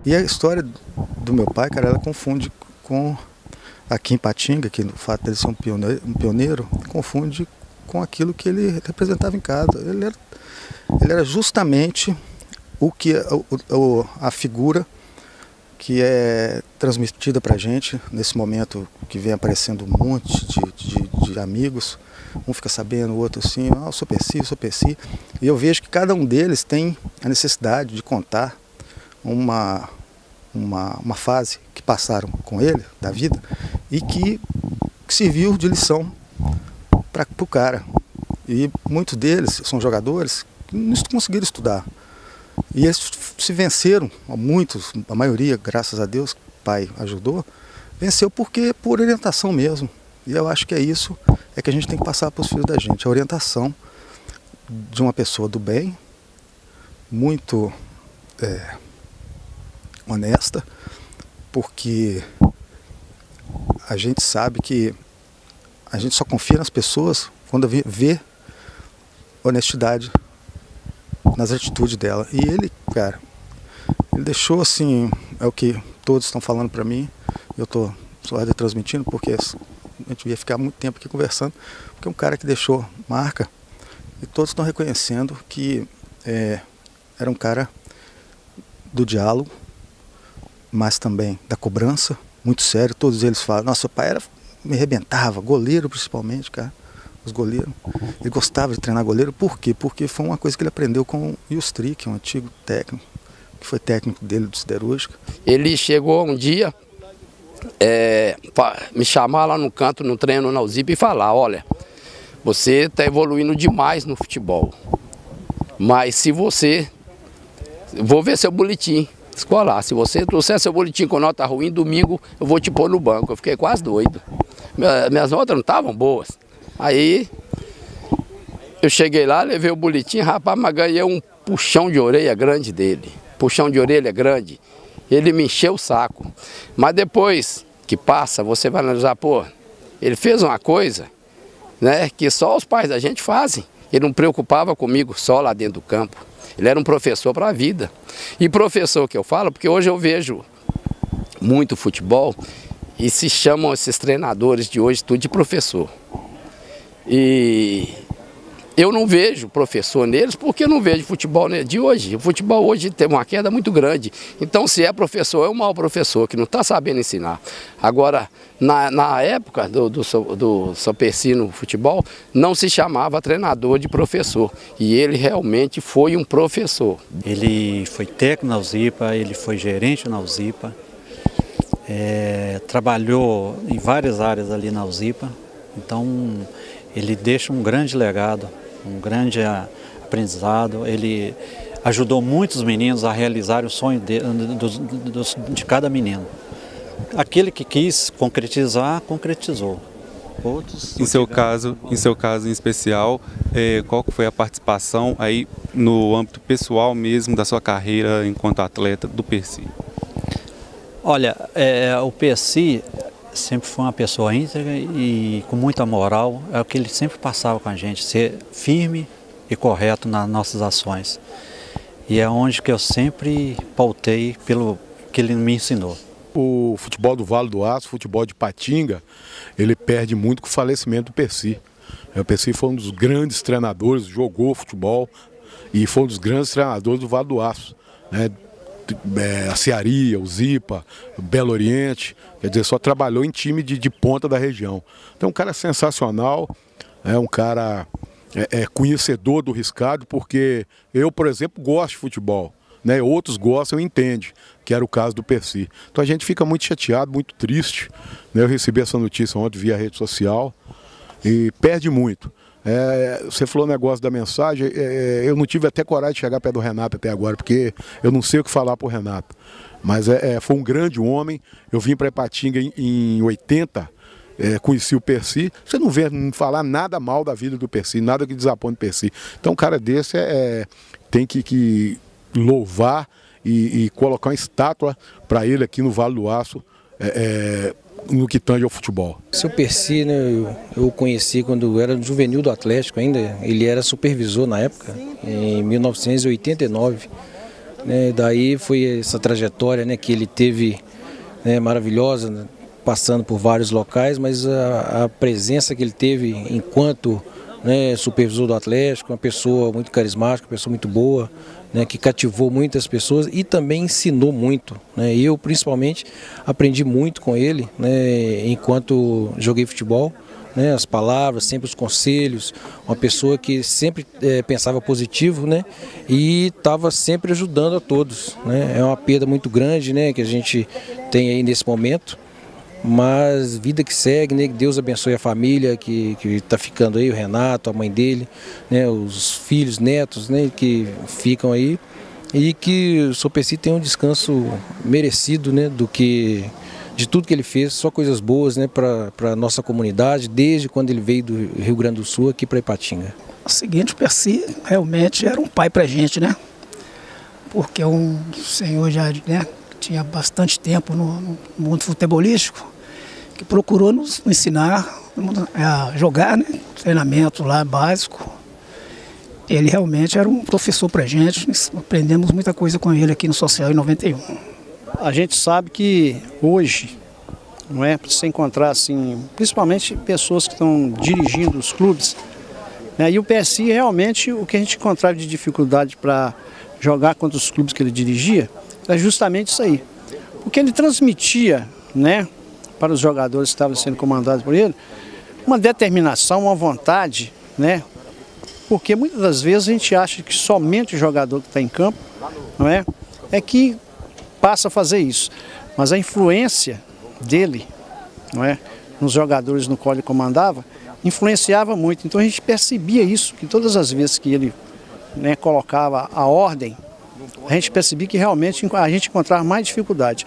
E a história do meu pai, cara, ela confunde com, aqui em Patinga, que no fato dele ser um pioneiro, confunde com aquilo que ele representava em casa. Ele era justamente o que a figura que é transmitida para a gente nesse momento que vem aparecendo um monte de amigos. Um fica sabendo, o outro assim, eu sou Percy. E eu vejo que cada um deles tem a necessidade de contar uma fase que passaram com ele, da vida, e que serviu de lição para o cara. E muitos deles são jogadores que não conseguiram estudar. E eles se venceram, muitos, a maioria, graças a Deus, o pai ajudou, venceu por orientação mesmo. E eu acho que é isso que a gente tem que passar para os filhos da gente, a orientação de uma pessoa do bem, muito honesta, porque a gente sabe que a gente só confia nas pessoas quando vê honestidade nas atitudes dela. E ele, cara, ele deixou assim, é o que todos estão falando para mim, eu estou só retransmitindo, porque a gente ia ficar muito tempo aqui conversando, porque é um cara que deixou marca, e todos estão reconhecendo que era um cara do diálogo, mas também da cobrança, muito sério. Todos eles falam, nossa, pai me arrebentava, goleiro principalmente, cara, os goleiros. Ele gostava de treinar goleiro, por quê? Porque foi uma coisa que ele aprendeu com o Yustri, que é um antigo técnico, que foi técnico dele do Siderúrgica. Ele chegou um dia, me chamar lá no canto, no treino na USIP e falar, olha, você está evoluindo demais no futebol, mas se você, vou ver seu boletim escolar, se você trouxer seu boletim com nota ruim, domingo eu vou te pôr no banco. Eu fiquei quase doido, minhas notas não estavam boas. Aí eu cheguei lá, levei o boletim, rapaz, mas ganhei um puxão de orelha grande dele, puxão de orelha grande. Ele me encheu o saco, mas depois que passa, você vai analisar, pô, ele fez uma coisa, né, que só os pais da gente fazem. Ele não preocupava comigo só lá dentro do campo, ele era um professor para a vida. E professor que eu falo, porque hoje eu vejo muito futebol e se chamam esses treinadores de hoje tudo de professor. E eu não vejo professor neles porque eu não vejo futebol de hoje. O futebol hoje tem uma queda muito grande. Então, se é professor, é um mau professor que não está sabendo ensinar. Agora, na época do São Percy no futebol, não se chamava treinador de professor. E ele realmente foi um professor. Ele foi técnico na USIPA, ele foi gerente na USIPA, trabalhou em várias áreas ali na USIPA. Então, ele deixa um grande legado, um grande aprendizado. Ele ajudou muitos meninos a realizar o sonho de cada menino. Aquele que quis concretizar, concretizou. Outros, em seu caso em especial, qual foi a participação aí no âmbito pessoal mesmo da sua carreira enquanto atleta do Percy? Olha, o Percy sempre foi uma pessoa íntegra e com muita moral, é o que ele sempre passava com a gente, ser firme e correto nas nossas ações. E é onde que eu sempre pautei pelo que ele me ensinou. O futebol do Vale do Aço, o futebol de Patinga, ele perde muito com o falecimento do Percy. O Percy foi um dos grandes treinadores, jogou futebol e foi um dos grandes treinadores do Vale do Aço, né? A Cearia, o Zipa, Belo Oriente, quer dizer, só trabalhou em time de ponta da região. Então, um cara sensacional, um cara conhecedor do riscado, porque eu, por exemplo, gosto de futebol, né? Outros gostam e entendem, que era o caso do Percy. Então a gente fica muito chateado, muito triste, né? Eu recebi essa notícia ontem via rede social e perde muito. Você falou o negócio da mensagem, eu não tive até coragem de chegar perto do Renato até agora, porque eu não sei o que falar para o Renato. Mas foi um grande homem. Eu vim para Ipatinga em 80, conheci o Percy. Você não vê falar nada mal da vida do Percy, nada que desaponte o Percy. Então um cara desse tem que louvar e colocar uma estátua para ele aqui no Vale do Aço, no que tange ao futebol. Seu Percy, né, eu o conheci quando era juvenil do Atlético ainda, ele era supervisor na época, em 1989. né? Daí foi essa trajetória, né, que ele teve, né, maravilhosa, né, passando por vários locais, mas a presença que ele teve enquanto, né, supervisor do Atlético, uma pessoa muito carismática, uma pessoa muito boa, né, que cativou muitas pessoas e também ensinou muito, né? Eu, principalmente, aprendi muito com ele, né, enquanto joguei futebol, né, as palavras, sempre os conselhos, uma pessoa que sempre pensava positivo, né, e estava sempre ajudando a todos, né? É uma perda muito grande, né, que a gente tem aí nesse momento. Mas vida que segue, né? Que Deus abençoe a família que está ficando aí, o Renato, a mãe dele, né? Os filhos, netos, né? Que ficam aí, e que o Sr. Percy tenha um descanso merecido, né? De tudo que ele fez, só coisas boas, né? Para a nossa comunidade, desde quando ele veio do Rio Grande do Sul aqui para Ipatinga. O seguinte, o Percy realmente era um pai para a gente, né? Porque um senhor já, né, tinha bastante tempo no mundo futebolístico, que procurou nos ensinar a jogar, né? Treinamento lá básico. Ele realmente era um professor para a gente, aprendemos muita coisa com ele aqui no Social em 91. A gente sabe que hoje, não é, para se encontrar assim, principalmente pessoas que estão dirigindo os clubes, né, e o Percy realmente, o que a gente encontrava de dificuldade para jogar contra os clubes que ele dirigia, é justamente isso aí. Porque ele transmitia, né, para os jogadores que estavam sendo comandados por ele, uma determinação, uma vontade, né? Porque muitas das vezes a gente acha que somente o jogador que está em campo, não é que passa a fazer isso. Mas a influência dele, não é, nos jogadores no qual ele comandava, influenciava muito. Então a gente percebia isso, que todas as vezes que ele, né, colocava a ordem, a gente percebia que realmente a gente encontrava mais dificuldade.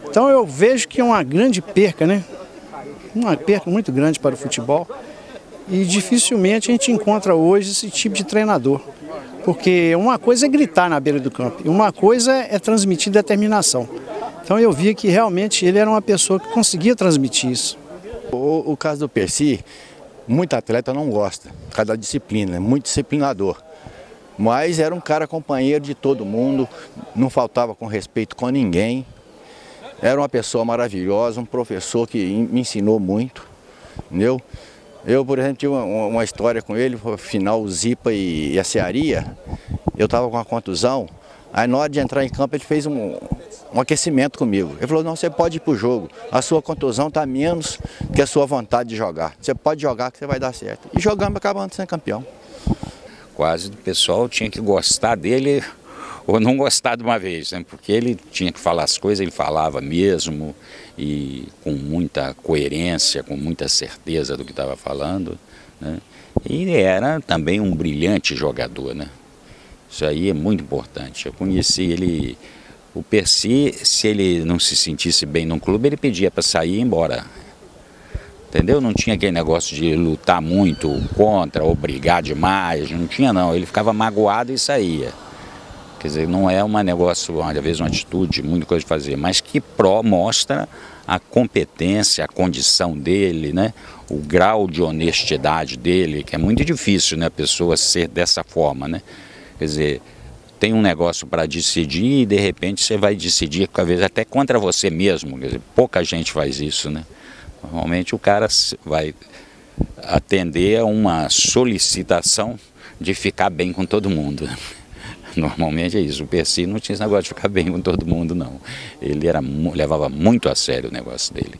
Então eu vejo que é uma grande perca, né? Uma perca muito grande para o futebol. E dificilmente a gente encontra hoje esse tipo de treinador. Porque uma coisa é gritar na beira do campo, e uma coisa é transmitir determinação. Então eu via que realmente ele era uma pessoa que conseguia transmitir isso. O caso do Percy, muito atleta não gosta, por causa da disciplina, é muito disciplinador. Mas era um cara companheiro de todo mundo, não faltava com respeito com ninguém. Era uma pessoa maravilhosa, um professor que me ensinou muito, entendeu? Eu, por exemplo, tive uma história com ele, final o Zipa e a Cearia. Eu estava com uma contusão, aí na hora de entrar em campo ele fez um aquecimento comigo. Ele falou, não, você pode ir para o jogo, a sua contusão está menos que a sua vontade de jogar. Você pode jogar que você vai dar certo. E jogamos e acabamos sendo campeão. Quase o pessoal tinha que gostar dele ou não gostar de uma vez, né? Porque ele tinha que falar as coisas, ele falava mesmo, e com muita coerência, com muita certeza do que estava falando, né? E ele era também um brilhante jogador, né? Isso aí é muito importante. Eu conheci ele, o Percy, se ele não se sentisse bem num clube, ele pedia para sair e ir embora. Entendeu? Não tinha aquele negócio de lutar muito contra ou brigar demais, não tinha não. Ele ficava magoado e saía. Quer dizer, não é um negócio, às vezes uma atitude, muita coisa de fazer, mas que mostra a competência, a condição dele, né? O grau de honestidade dele, que é muito difícil, né, a pessoa ser dessa forma, né? Quer dizer, tem um negócio para decidir e de repente você vai decidir, às vezes até contra você mesmo, quer dizer, pouca gente faz isso, né? Normalmente o cara vai atender a uma solicitação de ficar bem com todo mundo. Normalmente é isso. O Percy não tinha esse negócio de ficar bem com todo mundo, não. Ele levava muito a sério o negócio dele.